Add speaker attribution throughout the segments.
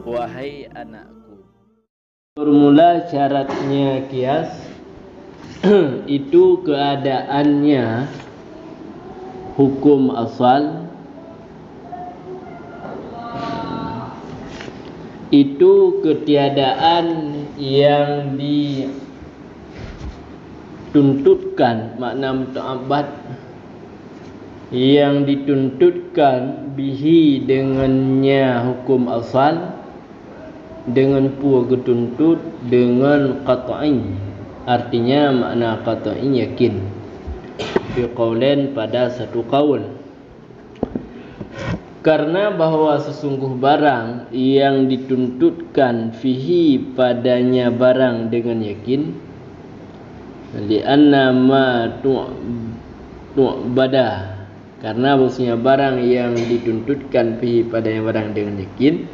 Speaker 1: Wahai anakku, formula syaratnya kias itu keadaannya hukum asal, itu ketiadaan yang dituntutkan, makna muta'abbad yang dituntutkan bihi dengannya hukum asal, dengan pua ketuntut dengan qat'i, artinya makna qat'i yakin, biqaulain pada satu qaul. Karena bahwa sesungguh barang yang dituntutkan fihi padanya barang dengan yakin, li'anna ma tu'bada, karena bahwasanya barang yang dituntutkan fihi padanya barang dengan yakin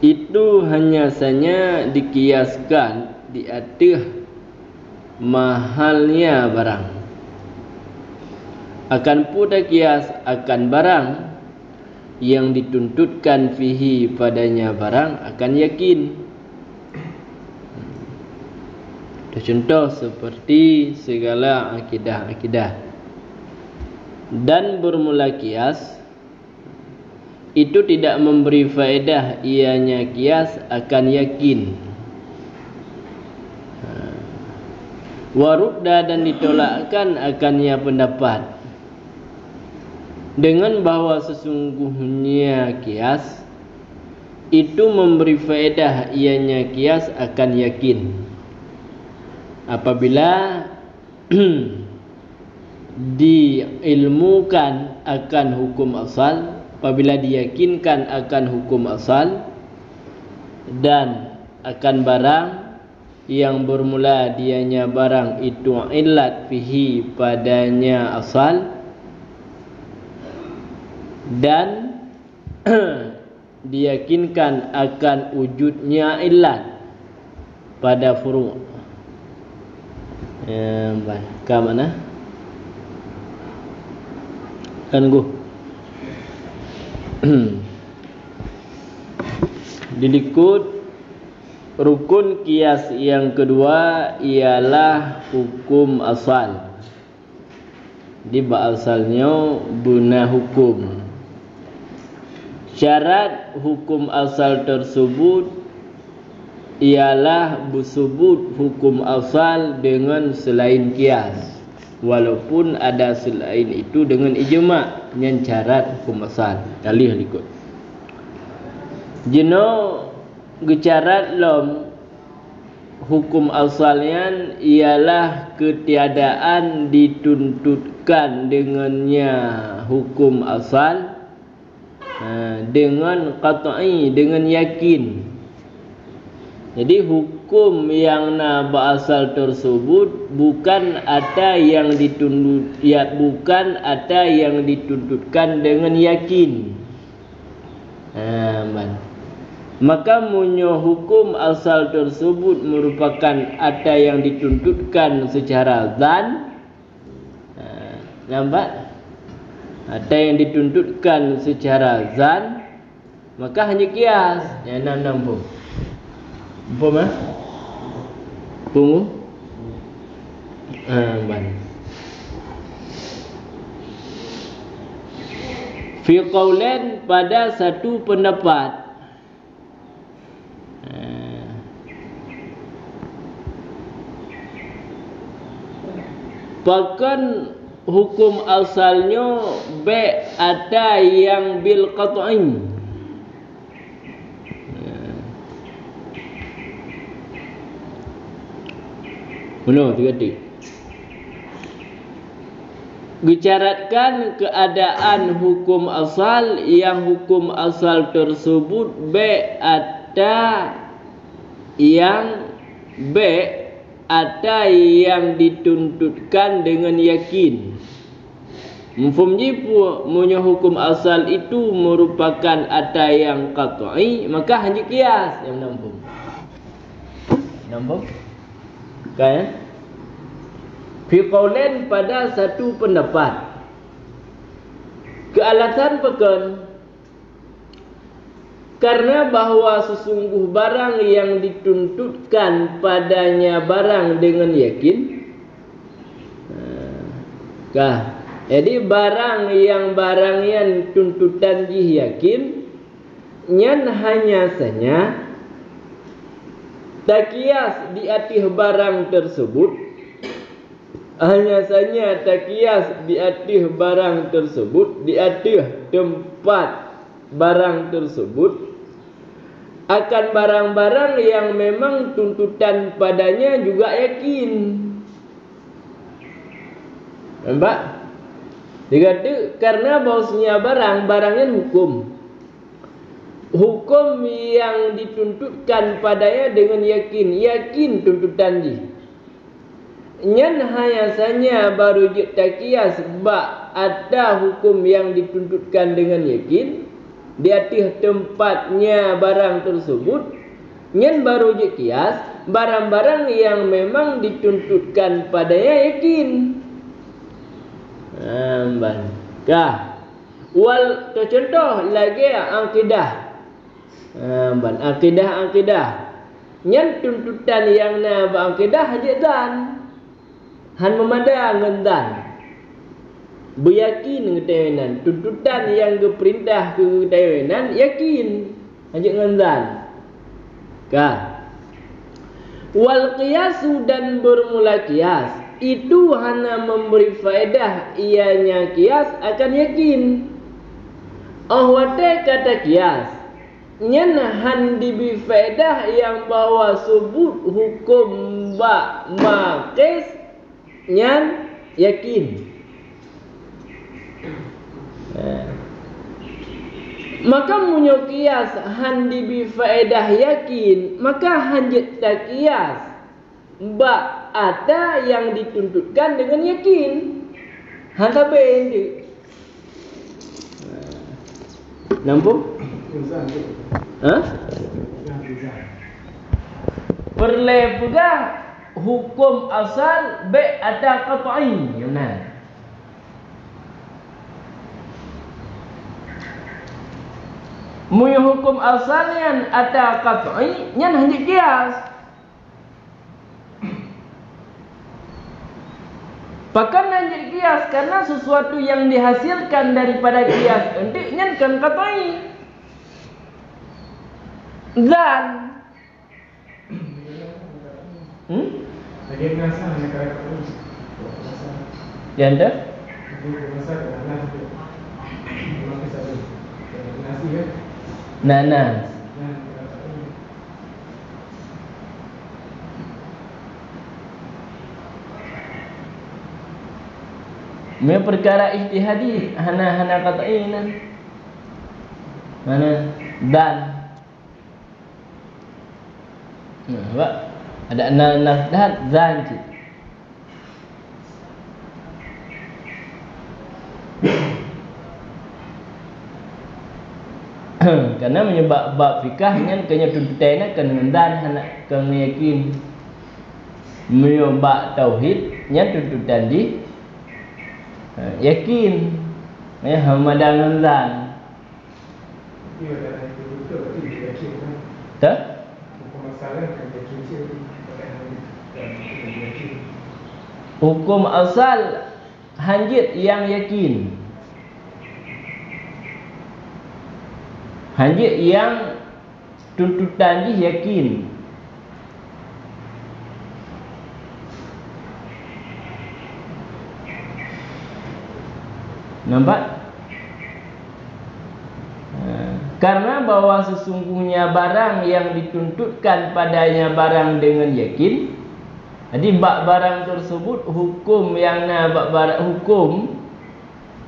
Speaker 1: itu hanya saja dikiaskan di atas mahalnya barang. Akan pula kias akan barang yang dituntutkan fihi padanya barang akan yakin. Contoh seperti segala akidah-akidah. Dan bermula kias itu tidak memberi faedah ianya kias akan yakin. Warudda, dan ditolakkan akannya pendapat dengan bahwa sesungguhnya kias itu memberi faedah ianya kias akan yakin apabila diilmukan akan hukum asal, apabila diyakinkan akan hukum asal dan akan barang yang bermula dianya barang itu illat fihi padanya asal, dan diyakinkan akan wujudnya illat pada furu'. Ke mana? Kan gua dilikut rukun kias yang kedua ialah hukum asal. Di asalnya guna hukum. Syarat hukum asal tersebut ialah bersebut hukum asal dengan selain kias, walaupun ada selain itu dengan ijma' yang syarat hukum asal. Dalih likut jeno gecarat lom hukum asalnya ialah ketiadaan dituntutkan dengannya hukum asal dengan qat'i, dengan yakin. Jadi hukum yang asal tersebut bukan ada yang dituntut, ya, bukan ada yang dituntutkan dengan yakin. Maka munyo hukum asal tersebut merupakan ada yang dituntutkan secara zan. Nampak? Ada yang dituntutkan secara zan, maka hanya kias. Yang nampak. Apa? Bungu? Fi qaulain, pada satu pendapat. Bahkan hukum asalnya ada yang bil qat'i. Benar, tiga-tiga. Bicaratkan keadaan hukum asal yang hukum asal tersebut ada yang ada yang dituntutkan dengan yakin. Mufumji punya hukum asal itu merupakan ada yang qat'i, maka hanya kias yang nampak. Nampak? Kan? Fi qaulain, pada satu pendapat. Kealasan pekan karena bahwa sesungguh barang yang dituntutkan padanya barang dengan yakin. Jadi barang yang tuntutan yakin nyan hanya saja tak kias di atas barang tersebut, hanya saja tak kias di atas barang tersebut, di atas tempat barang tersebut, akan barang-barang yang memang tuntutan padanya juga yakin. Nampak? Dikata karena bahwasanya barangnya hukum yang dituntutkan padanya dengan yakin tuntutan di. Nyan hanya saja baru tak kias bak ada hukum yang dituntutkan dengan yakin di atas tempatnya barang tersebut, nyan baru je kias barang-barang yang memang dituntutkan padanya yakin. Wal contoh lagi akidah. Akidah nyan tuntutan yang na akidah je dan han memandang ngendan beryakin ngetahuan tuntutan yang diperintah ke ketahuan yakin ajak ngendan wal qiyasu dan bermula qiyas itu hanya memberi faedah ianya qiyas akan yakin. Ahwate kata qiyas nyan han dibi faedah yang bahawa sebut hukum ba makis nyan yakin. Maka munyo kias han dibi faedah yakin, maka hanjet tak kias ba ada yang dituntutkan dengan yakin. Han sampai ini. Nampak? Perle juga hukum asal be ada qat'i yana. Muy hukum asal yang ada qat'i nyan hanya kias. Bahkan hanya kias karena sesuatu yang dihasilkan daripada kias nanti nyan kan qat'i. Dan janda nanas me perkara ijtihadi hana qat'inan mana dan Pak ada nanas dan zanji karena menyebab bab fikah dengan kena tuntutan kan ngendan hana kan yakin menyebab tauhid nya tuntutan di yakin ya hamadan ngendan tak hukum asal hanjit yang yakin, hanjit yang tuntutan dia yakin. Nampak? Karena bahwa sesungguhnya barang yang dituntutkan padanya barang dengan yakin. Jadi barang tersebut hukum yang hukum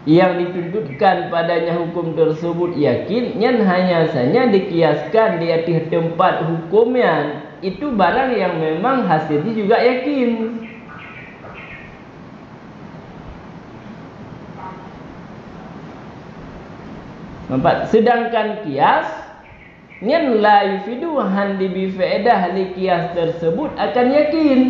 Speaker 1: yang dituntutkan padanya hukum tersebut yakin, yang hanya saja dikiaskan di atas tempat hukumnya itu barang yang memang hasilnya juga yakin. Nampak? Sedangkan kias nyen la yufidu han bi faedah li kias tersebut akan yakin.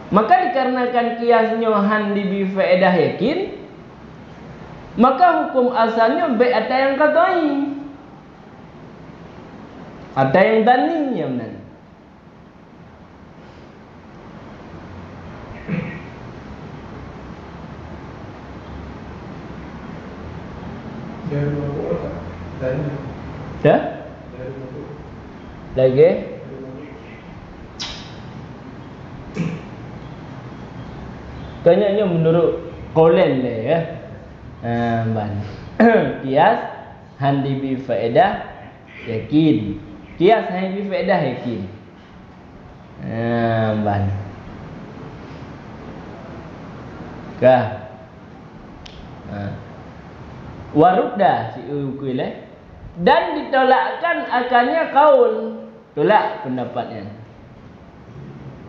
Speaker 1: Maka dikarenakan kiasnya handi bi faedah yakin, maka hukum asalnya baik ada yang katai, ada yang daninya benar. Dah? Lagi? Kayaknya menurut Qolen lah ya. Ban. Kias handi bi faedah yakin. Kias handi bi faedah yakin. Ban. Kah? Warudda si ukil dan ditolakkan akannya kaul, tolak pendapatnya.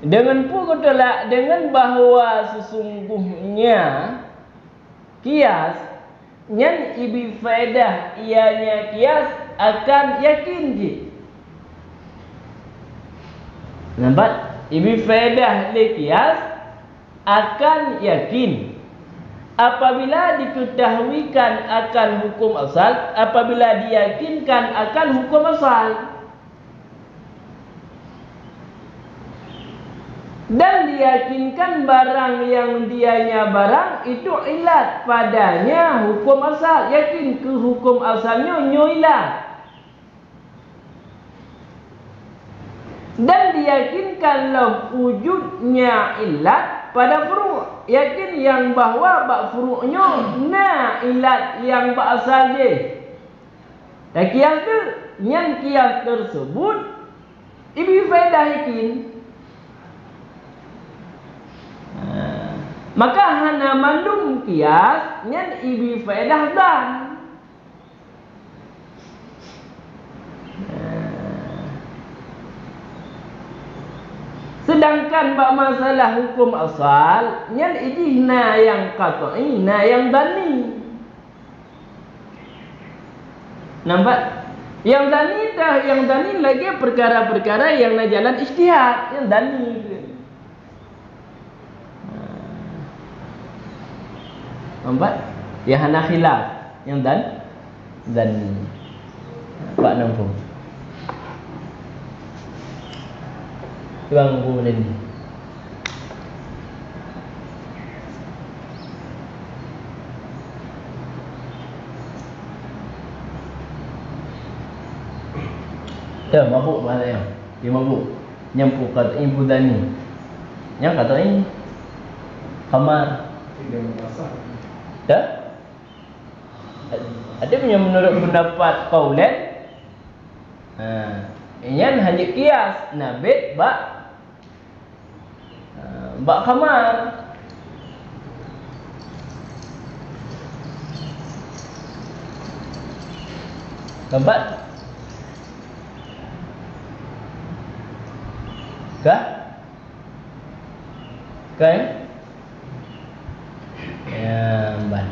Speaker 1: Dengan pun tolak dengan bahawa sesungguhnya kias nyan ibi faedah ianya kias akan yakin je. Nampak? Ibi faedah le kias akan yakin. Apabila diketahuikan akan hukum asal, apabila diyakinkan akan hukum asal, dan diyakinkan barang yang dianya barang itu ilat padanya hukum asal, yakin ke hukum asalnya ilat, dan diyakinkanlah wujudnya ilat pada furu', yakin yang bahawa bak furu'nya na ilat yang bak asal je. Dan kias tu, yang kias tersebut ibi faedah yakin. Maka hana mandum kias yang ibi faedah dan. Sedangkan bak masalah hukum asal nyan ijih na yang qat'i, na yang dani. Nampak? Yang dani dah, yang dani lagi perkara-perkara yang na jalan ijtihad, yang dani. Nampak? Yang hana khilaf, yang dan Pak Nampung. Tuang bulan ni. Dah mabuk bahaya. Dia mabuk. Nyampu kata ibu dani. Yang kata ini kamar. Dah? Ada punya menurut pendapat Qaulan. Ini hanya kias nabit bak kamar. Nampak? Kah? Kan? Ya, mbak.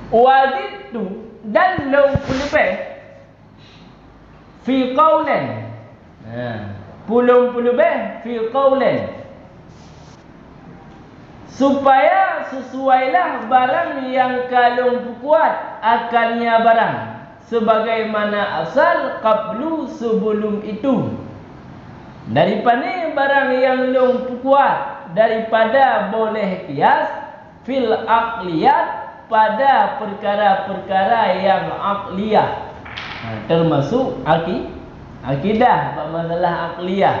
Speaker 1: Wajib tu dan law lebih fi qaulan. Puluh lebih fi qaulan. Supaya sesuailah barang yang kalung kuat akalnya barang sebagaimana asal qablu sebelum itu. Daripada barang yang long kuat daripada boleh kias fil aqliyat pada perkara-perkara yang aqliyah. Termasuk akidah masalah aqliyah.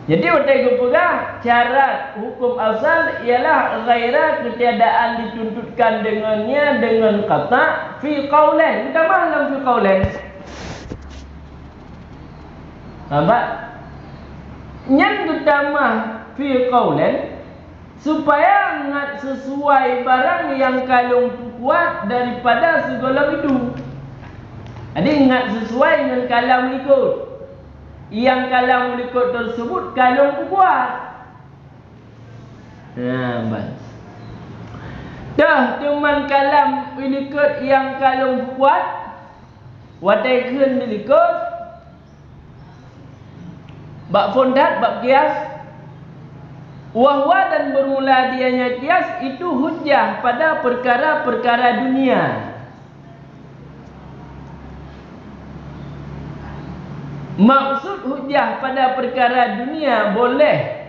Speaker 1: Jadi utai pegang syarat hukum asal ialah ghaira ketiadaan dituntutkan dengannya dengan kata fi qaulan. Kita dalam fi qaulan. Nampak? Yang utama fi qaulan supaya ngat sesuai barang yang kalung kuat daripada segala itu. Ada ingat sesuai dengan kalam likut. Yang kalam likut tersebut kalung kuat. Baik. Dah cuman kalam likut yang kalung kuat. Watai keun likut. bab fondat, bab kias. Wahwa dan bermula dianya kias itu hujjah pada perkara-perkara dunia. Maksud hujjah pada perkara dunia boleh,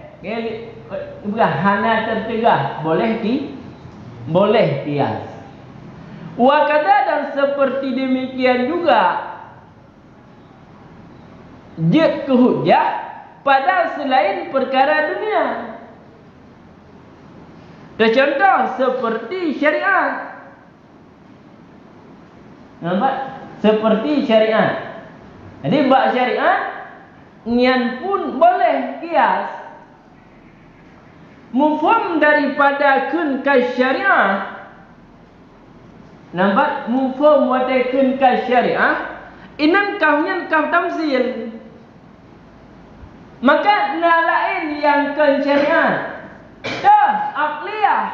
Speaker 1: bukan hana tertegah, boleh kias. Wakada dan seperti demikian juga jid ke hujjah pada selain perkara dunia. Contoh seperti syariat. Nampak? Seperti syariat. Jadi bab syariat nian pun boleh kias. Mufhum daripada kun ka syariah. Nampak? Mufhum wadai kun ka syariah. Inan kahnya kah tamsil. Maka nalain yang kun syariat. Dah akliyah.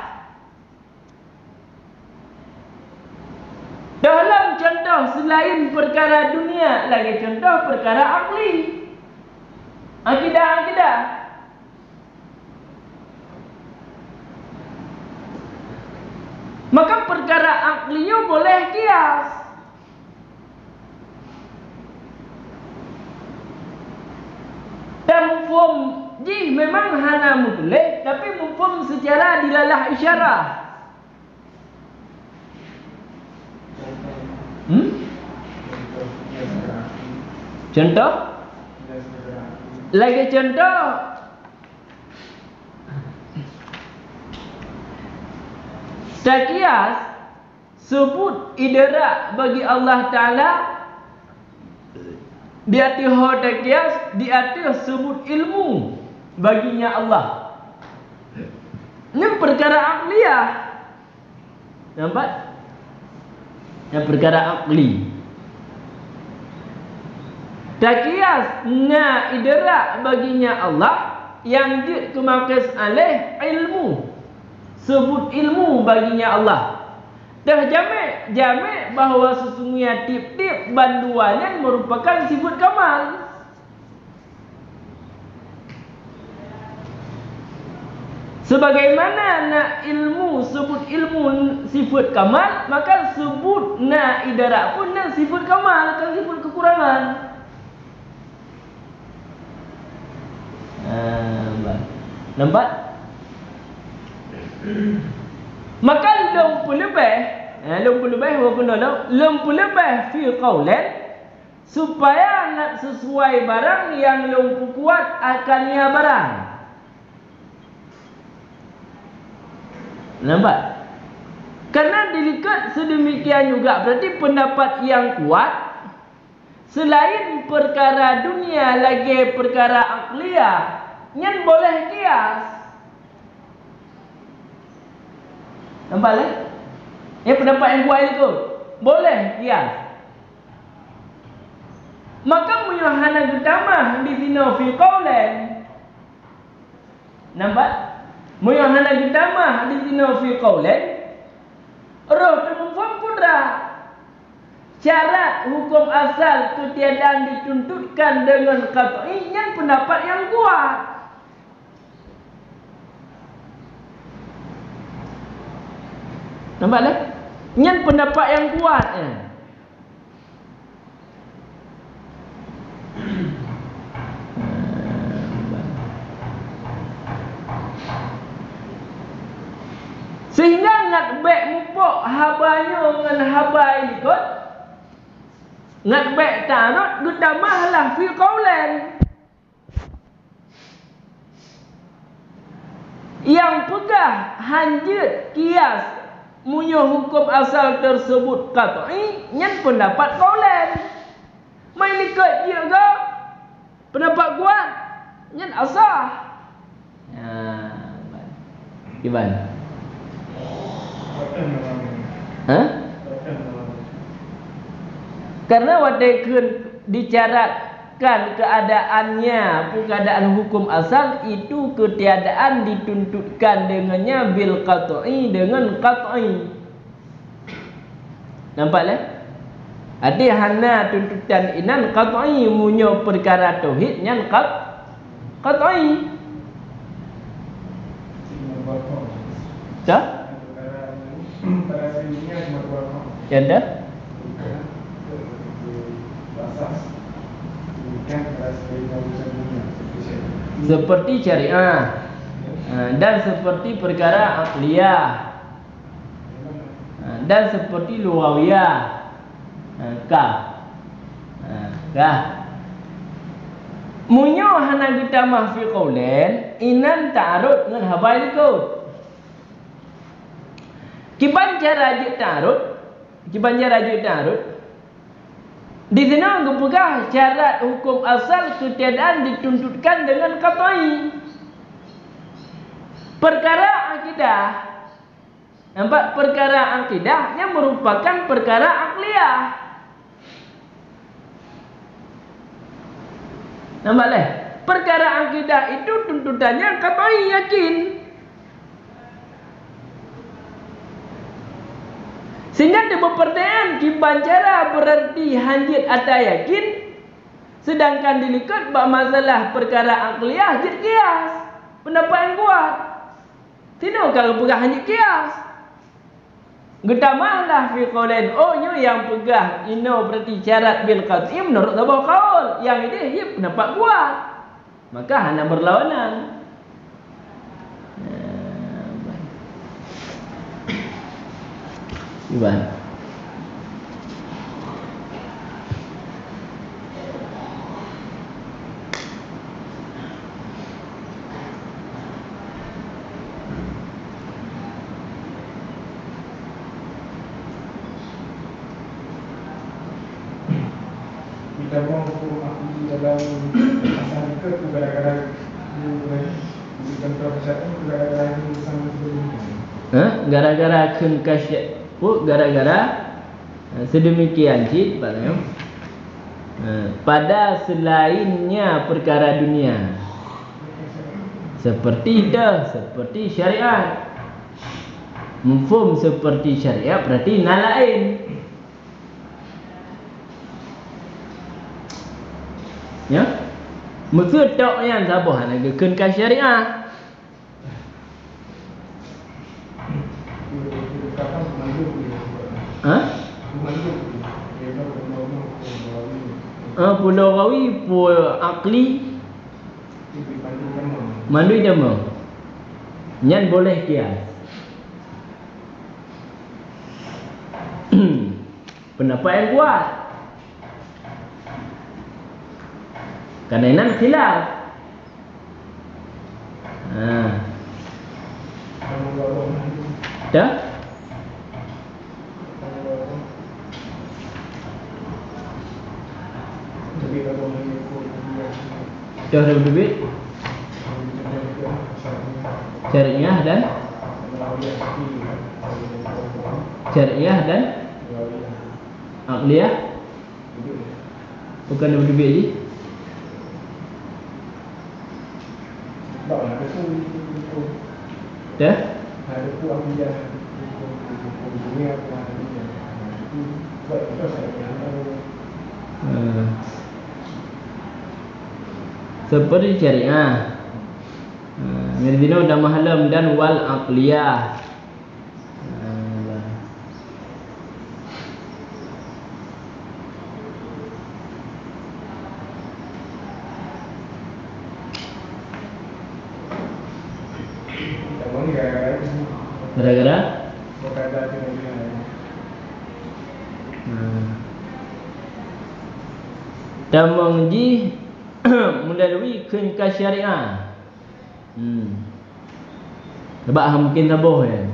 Speaker 1: Dalam contoh selain perkara dunia, lagi contoh perkara akli. Akidah. Maka perkara aklinya boleh kias. Dan mufhum ji memang hana mutlak, tapi mufhum secara dilalah isyarah. Contoh? Lagi contoh. Takias sebut idrak bagi Allah Ta'ala. Di atas takias, di atas sebut ilmu baginya Allah. Ini perkara akliyah. Nampak? Yang perkara akli. Takias na idrak baginya Allah yang dikemakas oleh ilmu. Sebut ilmu baginya Allah. Dah jamek bahawa sesungguhnya tip-tip banduannya merupakan sifat kamal. Sebagaimana nak ilmu sebut ilmu sifat kamal, maka sebut na idrak pun na sifat kamal, kan sifat kekurangan. Nampak? Maka lempu lebih fi qaulan, supaya nak sesuai barang yang lempu kuat akannya barang. Nampak? Karena dilihat sedemikian juga berarti pendapat yang kuat selain perkara dunia lagi perkara akliyah yang boleh kias. Nampak lah? Ini pendapat yang kuat itu boleh kias. Maka muyuhana gutamah di sini fi qaulan. Nampak? Muyuhana gutamah di sini fi qaulan. Roh termufam pudra. Syarat hukum asal ketiadaan dituntutkan dengan qat'i yang pendapat yang kuat. Nampak tak? Yang pendapat yang kuat. Sehingga nak baik mupuk habanya dengan habai ikut. Nak baik tanut gutamahlah fi qaulan. Yang pegah hanjut kias munyuh hukum asal tersebut qat'i yang pendapat qaulan. Main ikut dia ke pendapat kuat yang asah. Gimana? Karena wadai dicaratkan keadaannya, keadaan hukum asal itu ketiadaan dituntutkan dengannya bil qat'i, dengan qat'i. Nampak tak? Ada hana tuntutan inan qat'i munyo perkara tauhid yang qat'i. Tak? Ya dah. Seperti syariah dan seperti perkara aqliyah dan seperti lughawiyah. Kah munyo hana kita mahfi qaulen inan ta'arud dengan habai ikut kiban cara ta'arud di sana gepegah syarat hukum asal ketiadaan dituntutkan dengan qat'i. Perkara akidah, nampak, perkara akidah yang merupakan perkara akliyah. Nampak leh? Perkara akidah itu tuntutannya qat'i, yakin. Sehingga dia berpertanyaan kiban cara berarti hanjit atau yakin, sedangkan dilikut bab masalah perkara akliyah jid qiyas. Pendapat yang kuat. Tidak kalau pegah hanjit qiyas. Getamahlah fi qaulain. Oh nyo yang pegah ino berarti syarat bil qat'i menurut sebuah qaul. Yang ini ia pendapat kuat. Maka hanya berlawanan. Iban.
Speaker 2: Kita mau hukum aku di dalam asal ke kadang-kadang bukan perasaan kadang-kadang sama sebelumnya.
Speaker 1: Gara-gara kengkasya. Gara-gara sedemikian cik pada selainnya perkara dunia seperti syariat, mafhum seperti syariat berarti nalain. Ya, maka tok yang sabah nak kengkas syariat. Pulau Rawi, Pulau Akli, Mandui Dama, nyan boleh kias. Pendapat yang kuat. Kerana ini khilaf. Dah? Dah ada duit? Syariah dan akliyah. Bukan ada duit je. Dah? Seperti syariah, Mirdino dan mahalam dan wal aqliyah. Gara-gara dan menguji melalui kengkas syariah. Sebab mungkin tabuh ya.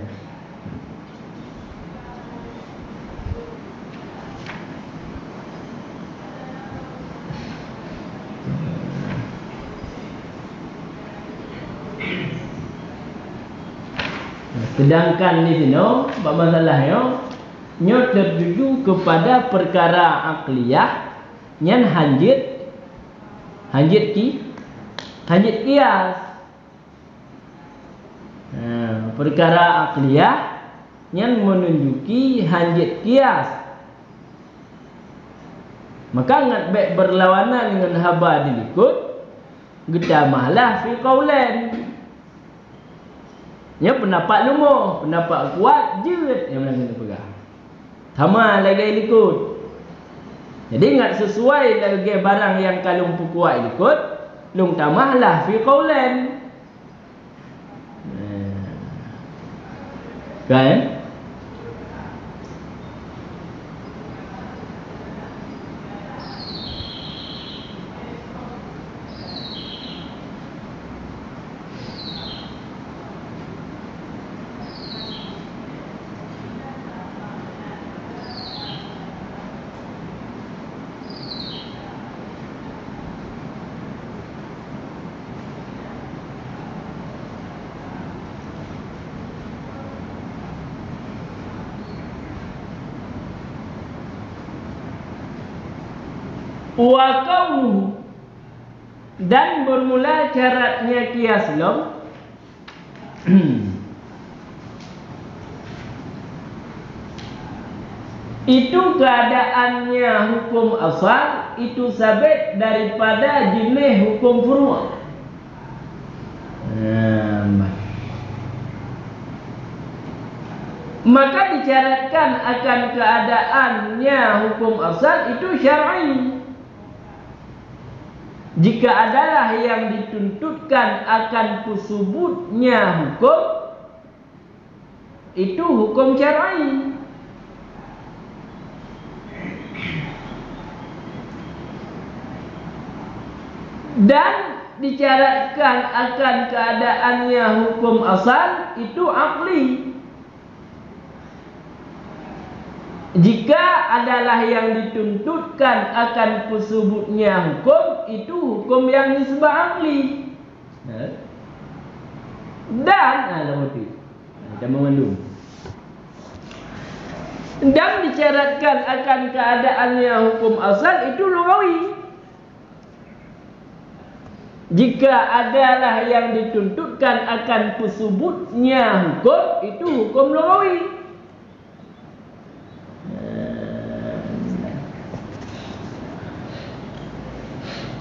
Speaker 1: Sedangkan di sini bab masalahnya nyo tertuju kepada perkara akliyah nyan hanjit qiyas. Perkara akliyah yang menunjuki hanjit qiyas. Maka ngat baik berlawanan dengan haba dilikut Gedamahlah fi qaulan. Ya pendapat lumur, pendapat kuat je yang mana kena pegang. Sama lagi ikut. Jadi ingat sesuai lagi barang yang kalung kuat ikut, lung tamahlah fi qaulan. Kan? Wa qawluhu, dan bermula syaratnya kias lom itu keadaannya hukum asal itu sabit daripada jenis hukum furu'. Maka disyaratkan akan keadaannya hukum asal itu syar'i. Jika adalah yang dituntutkan akan kusubutnya hukum, itu hukum syar'i. Dan disyaratkan akan keadaannya hukum asal itu akli. Jika adalah yang dituntutkan akan kusubutnya hukum, itu hukum yang nisbah akli. Dan kita mengandung. Dan disyaratkan akan keadaannya hukum asal itu lughawi. Jika adalah yang dituntutkan akan kusubutnya hukum, itu hukum lughawi.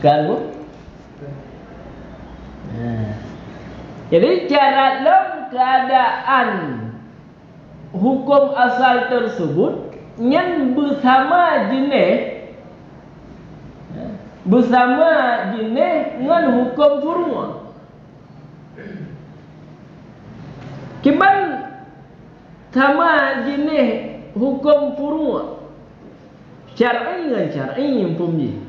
Speaker 1: Kalau jadi syarat dalam keadaan hukum asal tersebut yang bersama jenis dengan hukum furu'. Kiban sama jenis hukum furu', syar'i dengan syar'i yang pumji.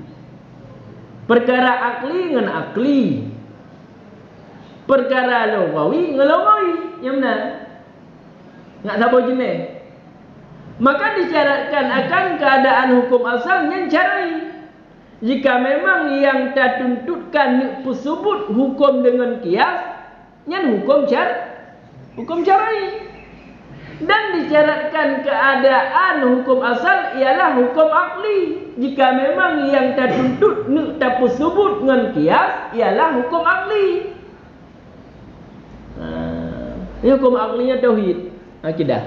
Speaker 1: Perkara akli dengan akli, perkara lughawi dengan lughawi, yang benar. Nak sabar jenis. Maka disyaratkan akan keadaan hukum asal yang syar'i. Jika memang yang dituntutkan tersebut hukum dengan kias, yang hukum syar'i. Dan disyaratkan keadaan hukum asal ialah hukum akli. Jika memang yang tertuntut tersebut dengan kias ialah hukum akli. Ini hukum aklinya tauhid, akidah.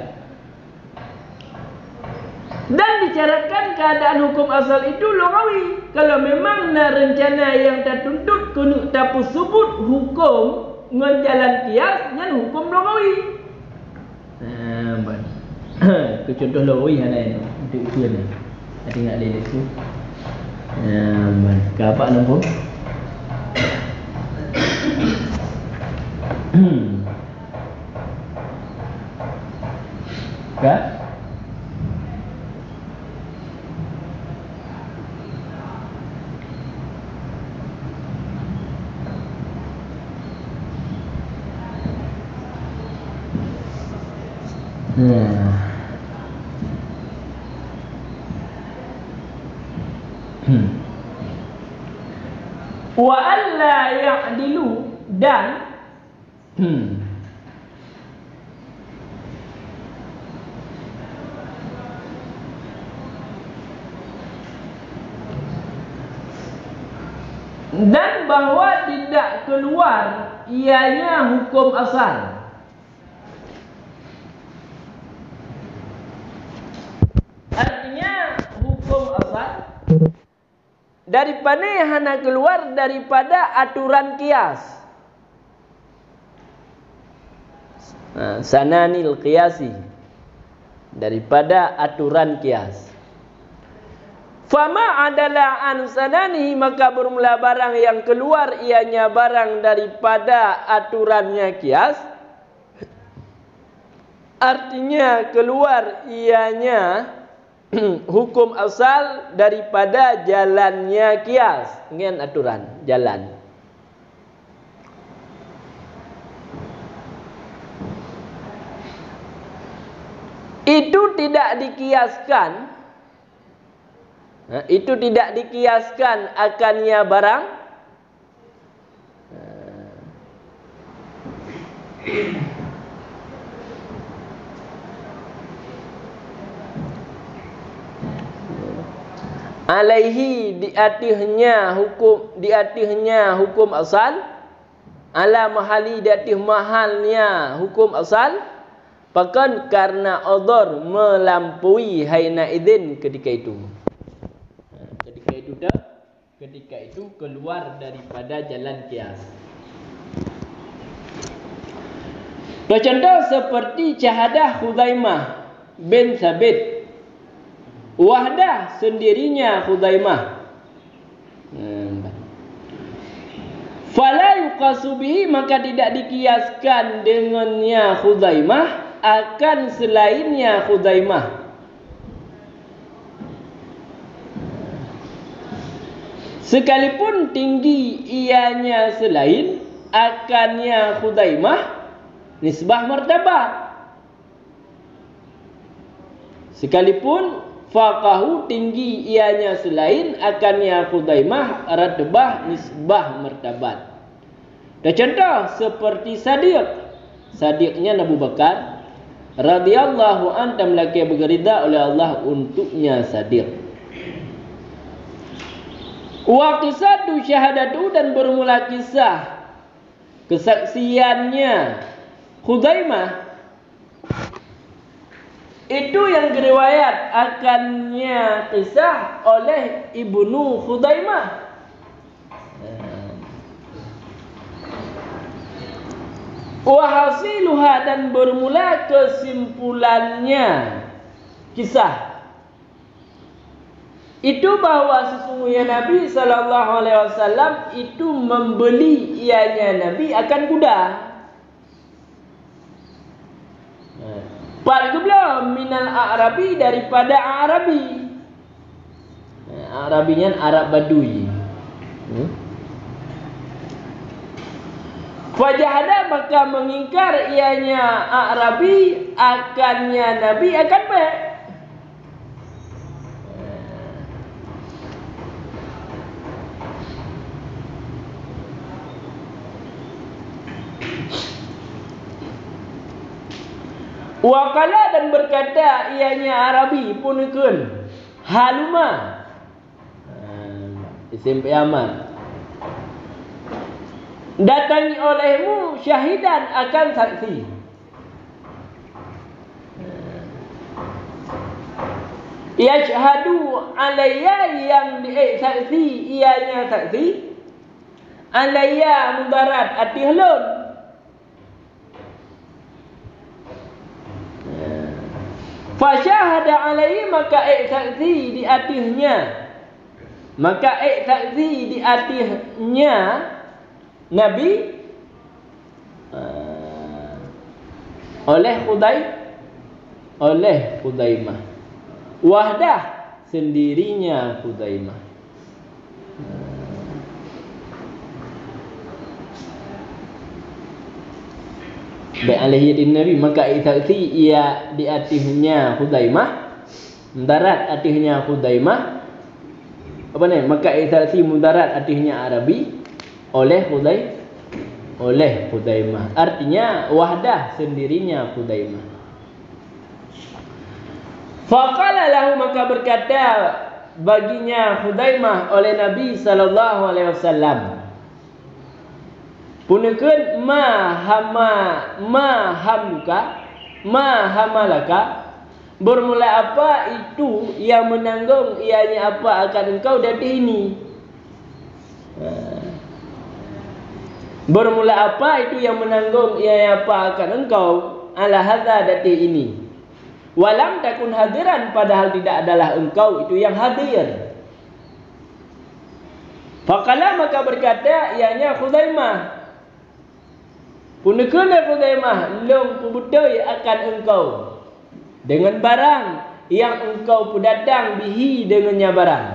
Speaker 1: Dan disyaratkan keadaan hukum asal itu lughawi. Kalau memang rencana yang tertuntut kena tersebut hukum dengan jalan kias, dengan hukum lughawi. Ke contoh lughawi ada ini untuk ujian ni. Ada ingat dia itu. Apa nampak? Kah? Wa alla ya'dilu, dan dan bahwa tidak keluar ianya hukum asal. Artinya hukum asal daripada hana keluar daripada aturan kias. Sananil qiyasi, daripada aturan kias. Fama adalah an sanani, maka bermula barang yang keluar ianya barang daripada aturannya kias. Artinya keluar ianya hukum asal daripada jalannya kias dengan aturan jalan. Itu tidak dikiaskan. Itu tidak dikiaskan akannya barang. Alaihi, di atasnya hukum asal. Ala mahali, di atas mahalnya hukum asal. Bahkan karena odor melampaui haina idin ketika itu. Ketika itu keluar daripada jalan kias. Contoh seperti syahadah Khuzaimah bin Sabit, wahdah sendirinya Khuzaimah. Fala yuqasu bihi, maka tidak dikiaskan dengannya Khuzaimah akan selainnya Khuzaimah. Sekalipun tinggi ianya selain akannya Khuzaimah nisbah martabat. Sekalipun faqahu tinggi ianya selain akannya Khuzaimah ratbah nisbah martabat. Dan contoh seperti Sadiqnya Abu Bakar radhiyallahu anhu melaki bergerida oleh Allah untuknya Sadiq. Wa qisatu syahadatu, dan bermula kisah kesaksiannya Khuzaimah itu yang diriwayat akannya kisah oleh ibnu Khuzaimah. Wa hasiluha, dan bermula kesimpulannya kisah itu bahwa sesungguhnya Nabi SAW itu membeli ianya Nabi akan kuda. Pak itu belum minal Arabi, daripada Arabi. Arabinya Arab Badui. Fajahada, maka mengingkar ianya Arabi akannya Nabi akan baik. Waqala, dan berkata ianya Arabi punukun haluma, isim fi'amal, datangi olehmu syahidan akan saksi. Yashhadu alayya, yang saksi ianya saksi. Alayya mudarat atihlun, fasyahada alaihi, maka saksi di atasnya. Maka saksi di atasnya Nabi oleh Khuzaimah. Wahdah sendirinya Khuzaimah. Alaihi Nabi, maka saksi ia di atasnya Khuzaimah, mudarat atasnya Khuzaimah, apa ni? Maka saksi mudarat atasnya Arabi oleh Khuzaimah. Artinya wahdah sendirinya Khuzaimah. Faqala lahu, maka berkata baginya Khuzaimah oleh Nabi sallallahu alaihi wasallam, punukun ma hamalaka, bermula apa itu yang menanggung ianya apa akan engkau dari ini. Bermula apa itu yang menanggung ia apa akan engkau ala hadza dati ini. Walam takun hadiran padahal tidak adalah engkau itu yang hadir. Faqala maka berkata ianya Khuzaimah. Punakana Khuzaimah long pubutoi akan engkau dengan barang yang engkau datang bihi dengannya barang.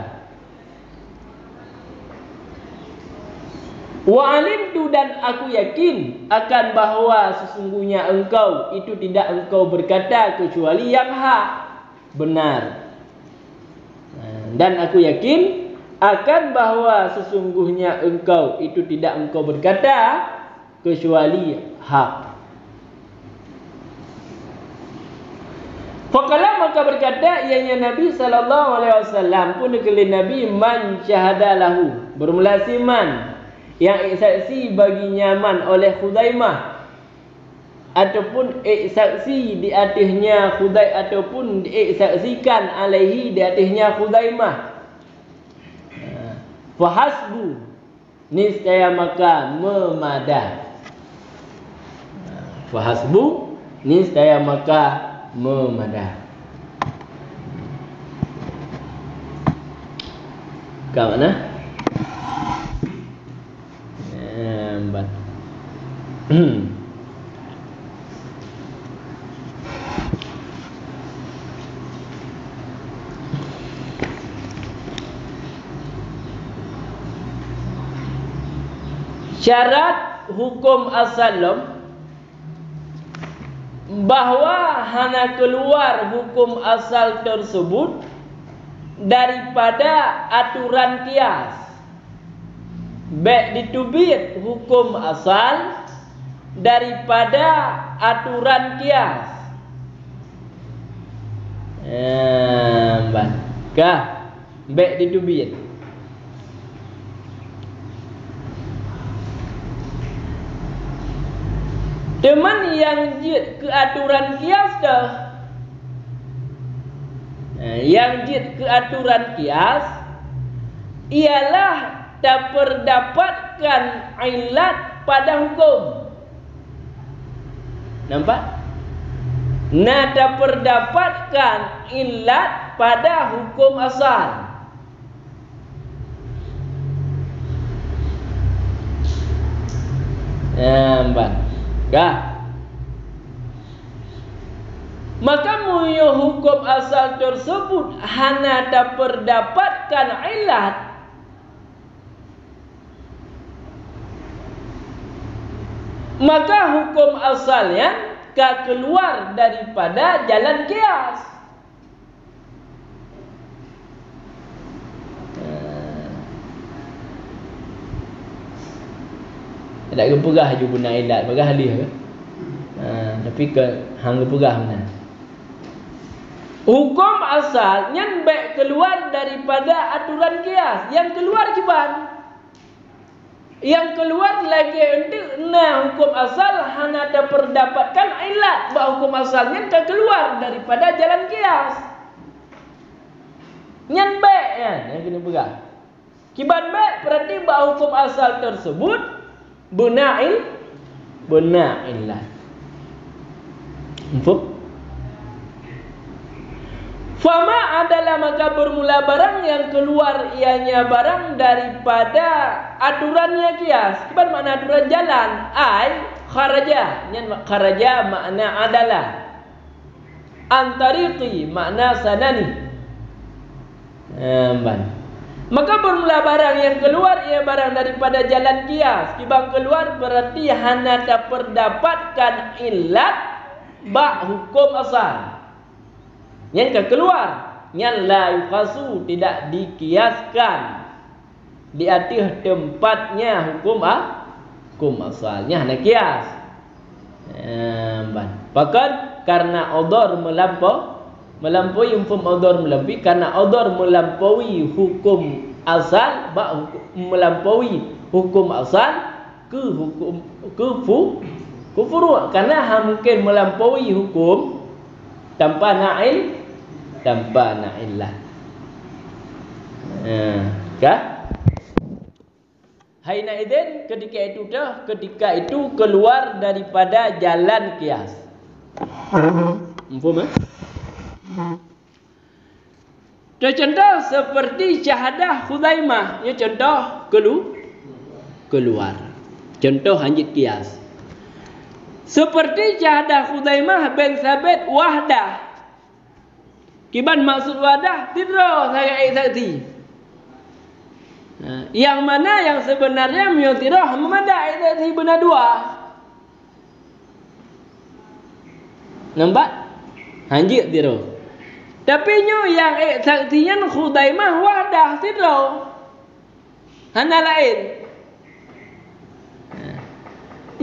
Speaker 1: Wa alimtu dan aku yakin akan bahawa sesungguhnya engkau itu tidak engkau berkata kecuali yang hak benar. Dan aku yakin akan bahawa sesungguhnya engkau itu tidak engkau berkata kecuali hak. Faqala maka berkata ianya Nabi sallallahu alaihi wasallam pun kelin Nabi man syahadalahu bermula siman yang saksi bagi nyaman oleh Khuzaimah ataupun saksi di atasnya Khuzai ataupun saksikan alaihi di atasnya Khuzaimah. Fahasbu niscaya maka memadah. Fahasbu niscaya maka memadah. Kat mana? Syarat hukum as-salam bahawa hanya keluar hukum asal tersebut daripada aturan kias. Baik ditubit hukum asal daripada aturan kias. Kah baik ditubit. Teman yang jid ke aturan kias dah. Yang jid ke aturan kias ialah tak terdapatkan ilat pada hukum. Nampak? Nah, tak terdapatkan ilat pada hukum asal. Nampak? Kah? Maka muyo hukum asal tersebut hanya tak terdapatkan ilat, maka hukum asalnya keluar daripada jalan kias. Tak kepegah je guna ilat, pegah halih ke? Tapi ke hang kepegah mana? Hukum asal yang baik keluar daripada aturan kias. Yang keluar kiban. Yang keluar lagi untuk hukum asal hanya ada perdapatkan ilat bahawa hukum asalnya tak keluar daripada jalan kias. Yang baik yang kena pegah. Kiban baik berarti bahawa hukum asal tersebut benar ilat. Empuk. Fama adalah maka bermula barang yang keluar ianya barang daripada aturannya kias. Kiban makna aturan jalan. Ai kharaja. Yang kharaja makna adalah. Antariqi makna sanani. Maka bermula barang yang keluar ia barang daripada jalan kias. Kiban keluar berarti hanya tak terdapatkan ilat bak hukum asal. Yang keluar yang la yuqasu tidak dikiaskan di atas tempatnya hukum asalnya hanya kias. Bahkan karena odor melampaui hukum odor melampaui karena odor melampaui hukum asal melampaui hukum asal ke hukum kufur karena mungkin melampaui hukum tanpa na'illah. Kah? Haina idzin ketika itu keluar daripada jalan qiyas. Faham? Contoh seperti syahadah Khuzaimah, ya contoh keluar. Contoh hanjit qiyas. Seperti syahadah Khuzaimah bin Sabit wahdah. Kiban maksud wahdah tidra saya saksi. Yang mana yang sebenarnya miyutirah memadai saksi benar dua. Nampak? Hanjit tidra. Tapi nyo yang saksinya Khuzaimah wahdah tidra. Hana lain.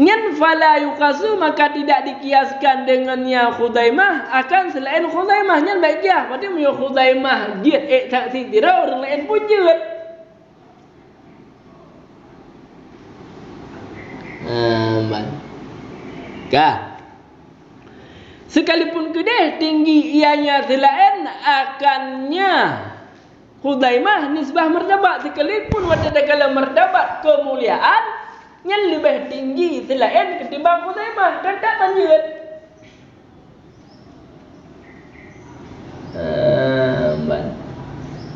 Speaker 1: Nyan fala yuqasu maka tidak dikiaskan dengannya Khuzaimah akan selain Khuzaimah nyan baik dia. Berarti mu Khuzaimah jid saksi tidra orang lain pun jid. Sekalipun kedeh tinggi ianya selain akannya Khuzaimah nisbah martabat sekalipun pada dalam martabat kemuliaan yang lebih tinggi selain ketimbang Khuzaimah dan tak lanjut.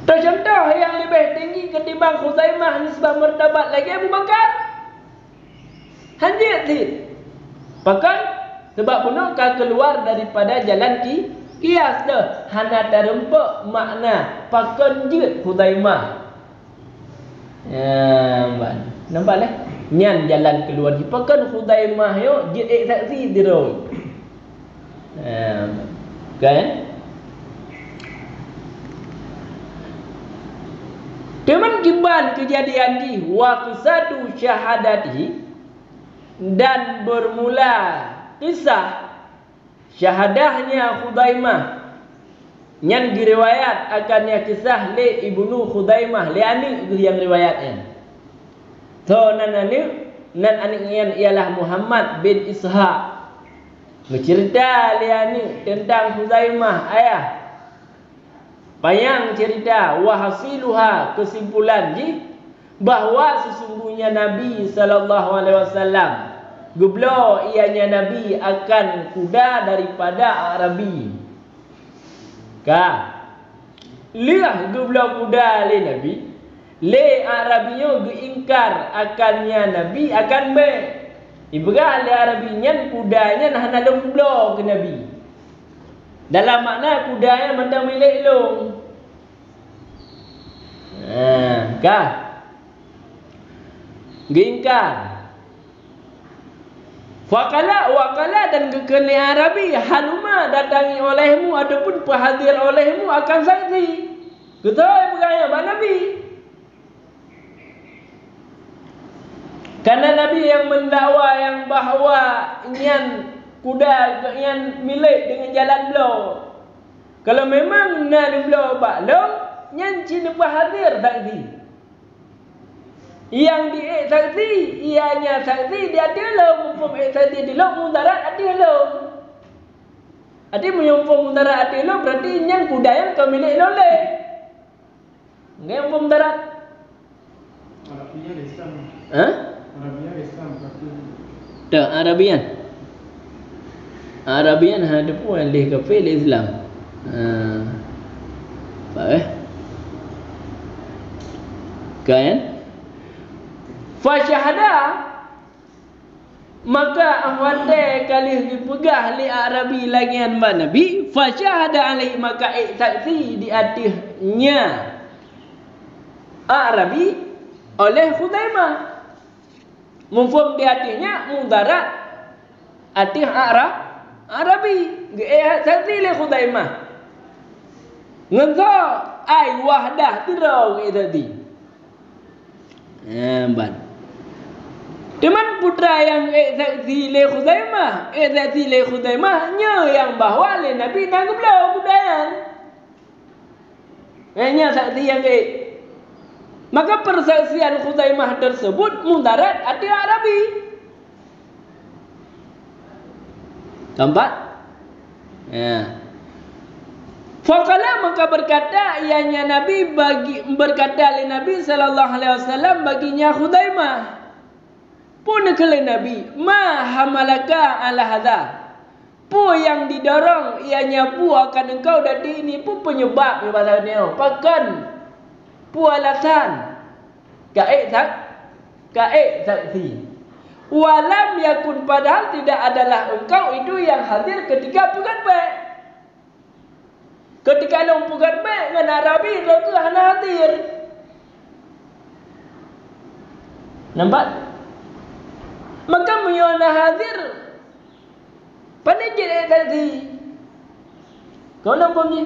Speaker 1: Contoh yang lebih tinggi ketimbang Khuzaimah nisbah martabat lagi Abu Bakar. Hanjit sih. Bahkan sebab punukah keluar daripada jalan qiyas dah. Hana terempak makna pakan jid Khuzaimah. Nampak lah. Nyan jalan keluar pakan Khuzaimah yo jid saksi diroi. Kan? Teman kiban kejadian di waqsatu syahadati dan bermula kisah syahadahnya Khuzaimah yang diriwayat akannya kisah li ibnu Khuzaimah li ani itu yang riwayatnya. So nan aniknya ialah Muhammad bin Ishaq mencerita li ani tentang Khuzaimah ayah. Payang cerita wahasiluha kesimpulan ji bahawa sesungguhnya Nabi sallallahu alaihi wasallam geblo ianya Nabi akan kuda daripada Arabi. Liah geblo kuda le Nabi. Le Arabiyo geingkar akannya Nabi akan be. Ibrah le Arabinya kudanya nah nalong ke Nabi. Dalam makna kudanya mandang milik long. Geingkar. Wakala dan kekeni Arabi haluma datangi olehmu ataupun perhadir olehmu akan saksi. Ketahui beraya Pak Nabi. Karena Nabi yang mendakwa yang bahawa inyan kuda yang milik dengan jalan beliau. Kalau memang nak beliau pak long, yang cina berhadir saksi. Yang saksi, ianya saksi dia ada lo, mumpung saksi dia lo mudarat ada lo. Ada mumpung mudarat ada lo berarti yang kuda yang kau milik lo le. Enggak mumpung mudarat.
Speaker 2: Arabian Islam. Arabian Islam berarti.
Speaker 1: Tak Arabian. Arabian ada pun yang leh kafir Islam. Baik. Kan? Fasyahada maka ahwate kali dipegah li Arabi lagian Nabi fasyahada alaihi maka saksi di atasnya Arabi oleh Khuzaimah. Mufhum di atasnya mudarat atas Arabi saksi li Khuzaimah. Ngento ai wahdah tirau tadi. Ban. Teman putra yang saksi li Khuzaimah, saksi li Khuzaimahnya yang bahawa li Nabi nang belau budayan. Hanya saksi yang maka persaksian Khuzaimah tersebut mudarat hati Arabi. Nampak? Ya. Faqala maka berkata ianya Nabi berkata oleh Nabi sallallahu alaihi wasallam baginya Khuzaimah. Pun kele Nabi, ma hamalaka ala hadza. Pu yang didorong ianya pu akan engkau dari ini pu penyebab bahasa ni. Pakan pu alasan. Kae saksi. Walam yakun padahal tidak adalah engkau itu yang hadir ketika pegat baik. Ketika long pegat baik dengan Arabi itu hana hadir. Nampak? Maka meyona hadir pada jadi saksi. Kau nampak ni?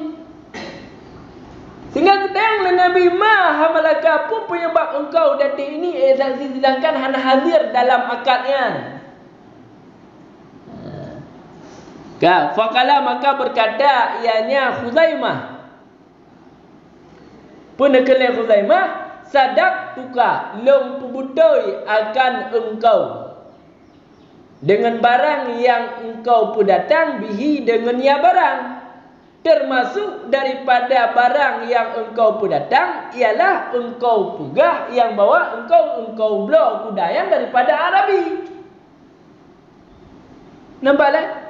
Speaker 1: Sehingga ketang Nabi ma hamalaka pun penyebab engkau dari ini saksi sedangkan hana hadir dalam akadnya. Faqala maka berkata ianya Khuzaimah. Pun kele Khuzaimah sadak tuka long pubutoi akan engkau dengan barang yang engkau pun datang bihi dengan ya barang. Termasuk daripada barang yang engkau pun datang ialah engkau pugah yang bawa engkau blow kudayan daripada Arabi. Nampaklah?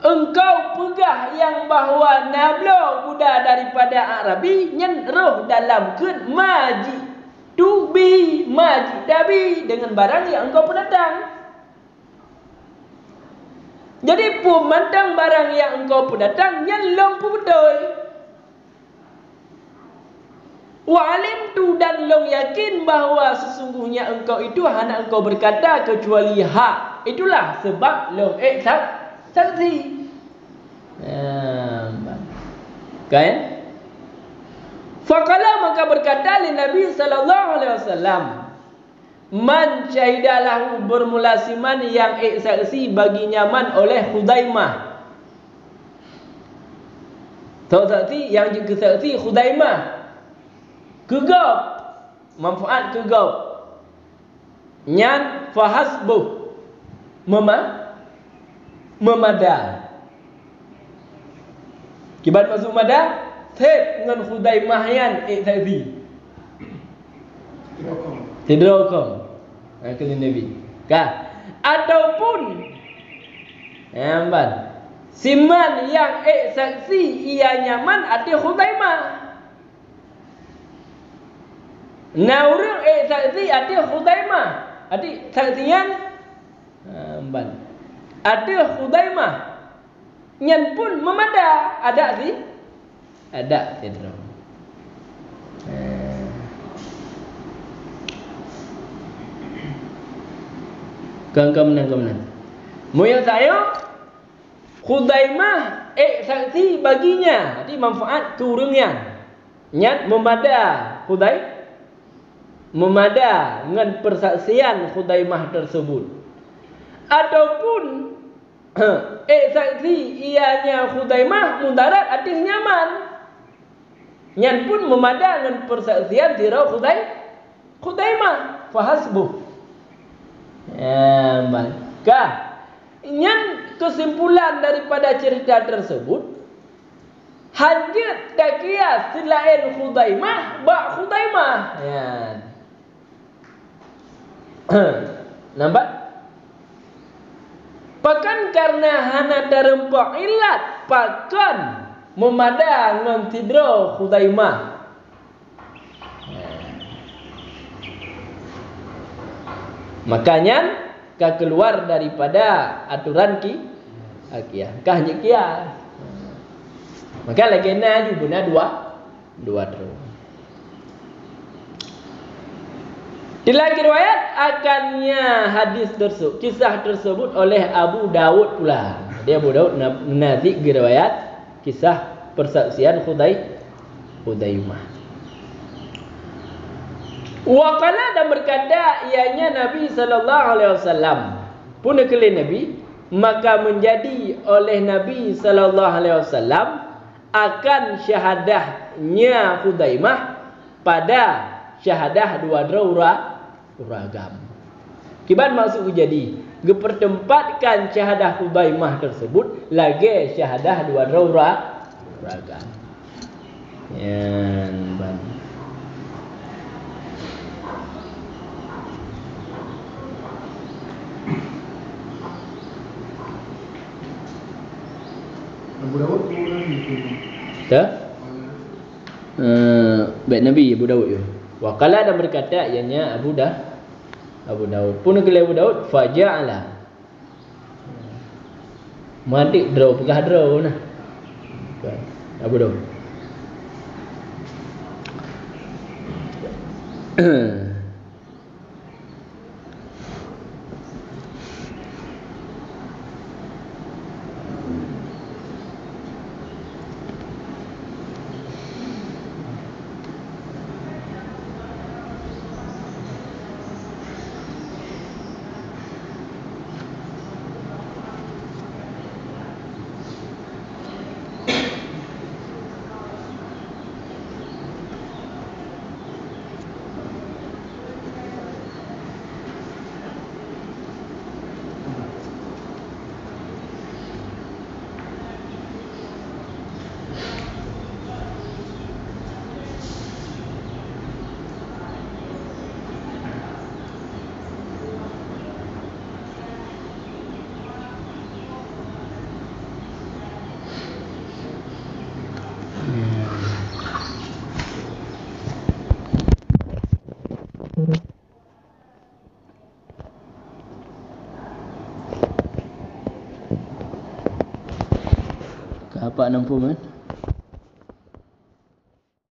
Speaker 1: Engkau pegah yang bahawa nablo kuda daripada Arabi nyenroh dalam kun maji tubi maji dabi dengan barang yang engkau pun datang. Jadi pemandang barang yang engkau pun datang nyelong pun betul. Wa'alim tu dan long yakin bahawa sesungguhnya engkau itu hanya engkau berkata kecuali hak. Itulah sebab long saksi. Kan? Faqala maka berkata li Nabi sallallahu alaihi wasallam, man syahidalahu bermulasiman yang saksi baginya man oleh Khuzaimah. Tahu saksi yang juga saksi Khuzaimah. Kegap manfaat kegap. Nyan fahasbuh memada. Kibat masuk mada tep dengan Khuzaimah yan saksi. Tidrokom. Kali Nabi. Ataupun amban siman yang saksi ia nyaman ati Khuzaimah. Naurung saksi ati Khuzaimah. Ati saksian amban. Ati Khuzaimah. Nyan pun memada ada sih. Ada tidro. Kemenang. Moyo saya Khuzaimah saksi baginya. Jadi manfaat keurungan. Nyat memada memada dengan persaksian Khuzaimah tersebut. Ataupun saksi ianya Khuzaimah mudarat atis nyaman. Nyan pun memada dengan persaksian sirah Khuzaimah fahasbuh. Maka nyan kesimpulan daripada cerita tersebut hajat tak kias selain Khuzaimah Khuzaimah. Nampak? Pakan karena hana darempak ilat pakan memada dengan tidro Khuzaimah. Makanya kah keluar daripada aturan akiyah. Kah hanya kias. Maka legenda juga dua terus. Di lagi riwayat akannya hadis tersebut, kisah tersebut oleh Abu Dawud pula. Dia Abu Dawud menazik riwayat kisah persaksian Khuzaimah. Waqala dan berkata ianya Nabi sallallahu alaihi wasallam pun kali Nabi maka menjadi oleh Nabi sallallahu alaihi wasallam akan syahadahnya Khuzaimah pada syahadah dua uragam. Kibat maksud jadi dipertempatkan syahadah Khuzaimah tersebut lagi syahadah dua uragam. Yan ban.
Speaker 2: Abu Dawud pun gitu.
Speaker 1: Tak? Baik Nabi Abu Dawud tu. Waqala dan berkata ianya Abu Dawud. Pun kelai Abu Dawud faja'ala. Madik draw pegah draw nah. Abu Dawud. Apa nampu man?